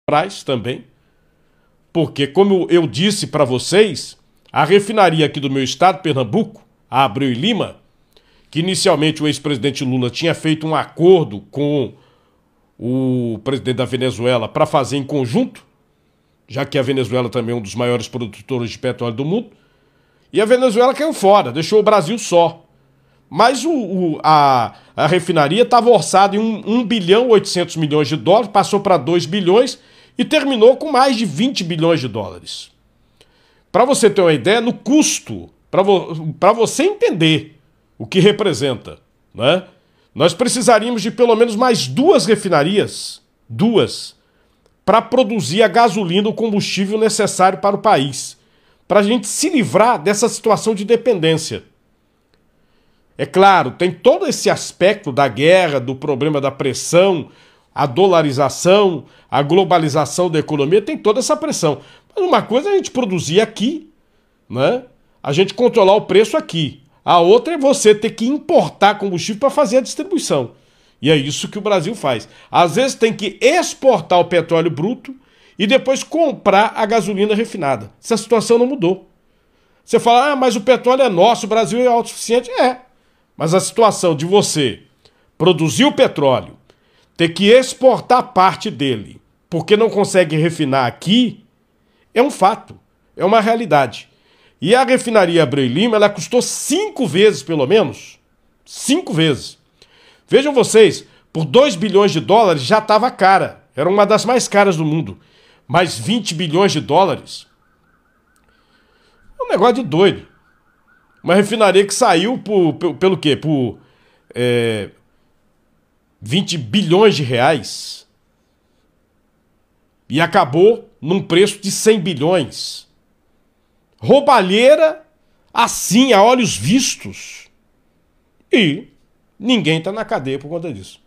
Petrobras também, porque, como eu disse para vocês, a refinaria aqui do meu estado, Pernambuco, a Abreu e Lima, que inicialmente o ex-presidente Lula tinha feito um acordo com o presidente da Venezuela para fazer em conjunto, já que a Venezuela também é um dos maiores produtores de petróleo do mundo, e a Venezuela caiu fora, deixou o Brasil só. Mas a refinaria estava orçada em 1 bilhão 800 milhões de dólares, passou para 2 bilhões e terminou com mais de 20 bilhões de dólares. Para você ter uma ideia, no custo, para você entender o que representa, né? Nós precisaríamos de pelo menos mais 2 refinarias, para produzir a gasolina, o combustível necessário para o país, para a gente se livrar dessa situação de dependência. É claro, tem todo esse aspecto da guerra, do problema da pressão, a dolarização, a globalização da economia, tem toda essa pressão. Mas uma coisa é a gente produzir aqui, né? A gente controlar o preço aqui. A outra é você ter que importar combustível para fazer a distribuição. E é isso que o Brasil faz. Às vezes tem que exportar o petróleo bruto e depois comprar a gasolina refinada. Essa situação não mudou. Você fala, mas o petróleo é nosso, o Brasil é autossuficiente. É. Mas a situação de você produzir o petróleo, ter que exportar parte dele, porque não consegue refinar aqui, é um fato, é uma realidade. E a refinaria Abreu e Lima, ela custou 5 vezes, pelo menos. 5 vezes. Vejam vocês, por 2 bilhões de dólares já estava cara. Era uma das mais caras do mundo. Mas 20 bilhões de dólares? É um negócio de doido. Uma refinaria que saiu pelo quê? Por 20 bilhões de reais. E acabou num preço de 100 bilhões. Roubalheira assim, a olhos vistos. E ninguém está na cadeia por conta disso.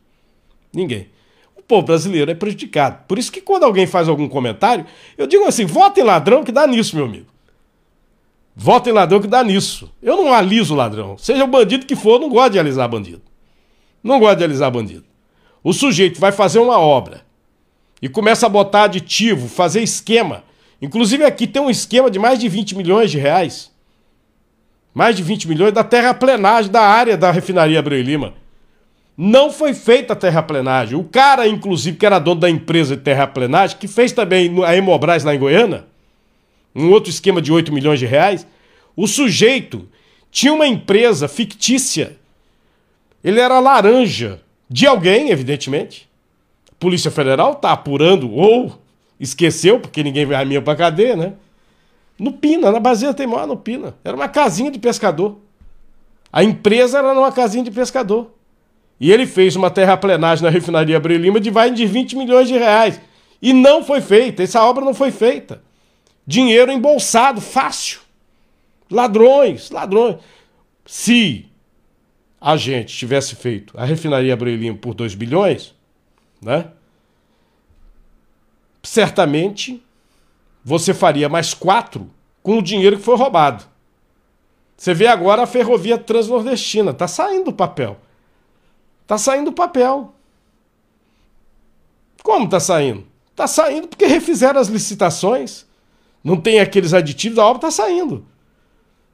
Ninguém. O povo brasileiro é prejudicado. Por isso que quando alguém faz algum comentário, eu digo assim, votem ladrão que dá nisso, meu amigo. Votem ladrão que dá nisso. Eu não aliso ladrão. Seja o bandido que for, eu não gosto de alisar bandido. Não gosto de alisar bandido. O sujeito vai fazer uma obra e começa a botar aditivo, fazer esquema. Inclusive aqui tem um esquema de mais de 20 milhões de reais. Mais de 20 milhões da terraplenagem da área da refinaria Abreu e Lima. Não foi feita a terraplenagem. O cara, inclusive, que era dono da empresa de terraplenagem, que fez também a Hemobras lá em Goiânia, um outro esquema de 8 milhões de reais, o sujeito tinha uma empresa fictícia. Ele era laranja de alguém, evidentemente. A Polícia Federal está apurando, ou esqueceu, porque ninguém vai minha para cadeia, né? No Pina, na Bacia Teimosa, no Pina. Era uma casinha de pescador. A empresa era uma casinha de pescador. E ele fez uma terraplenagem na refinaria Abreu e Lima de 20 milhões de reais. E não foi feita, essa obra não foi feita. Dinheiro embolsado, fácil. Ladrões, ladrões. Se a gente tivesse feito a refinaria Abreu e Lima por 2 bilhões, né? Certamente você faria mais 4 com o dinheiro que foi roubado. Você vê agora a ferrovia transnordestina, está saindo do papel. Está saindo do papel. Como está saindo? Está saindo porque refizeram as licitações. Não tem aqueles aditivos, a obra está saindo.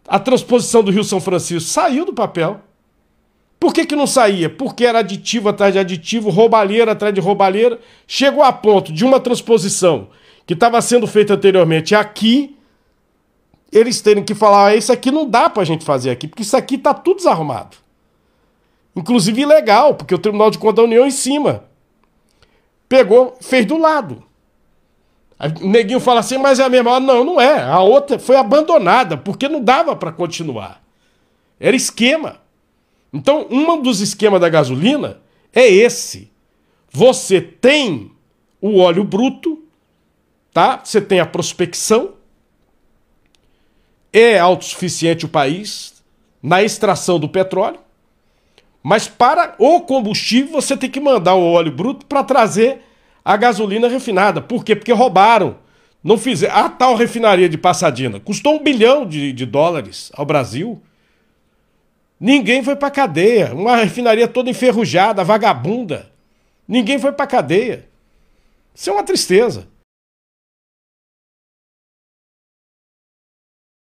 A transposição do Rio São Francisco saiu do papel. Por que não saía? Porque era aditivo atrás de aditivo, roubalheira atrás de roubalheira. Chegou a ponto de uma transposição que estava sendo feita anteriormente aqui, eles terem que falar, isso aqui não dá para a gente fazer aqui, porque isso aqui está tudo desarrumado. Inclusive ilegal, porque o Tribunal de Contas da União em cima pegou, fez do lado. Aí, o neguinho fala assim, mas é a mesma. Não, não é. A outra foi abandonada, porque não dava para continuar. Era esquema. Então, um dos esquemas da gasolina é esse. Você tem o óleo bruto, tá? Você tem a prospecção. É autossuficiente o país na extração do petróleo. Mas para o combustível, você tem que mandar o óleo bruto para trazer a gasolina refinada. Por quê? Porque roubaram. Não fizeram. A tal refinaria de Pasadena custou 1 bilhão de dólares ao Brasil. Ninguém foi para cadeia. Uma refinaria toda enferrujada, vagabunda. Ninguém foi para cadeia. Isso é uma tristeza.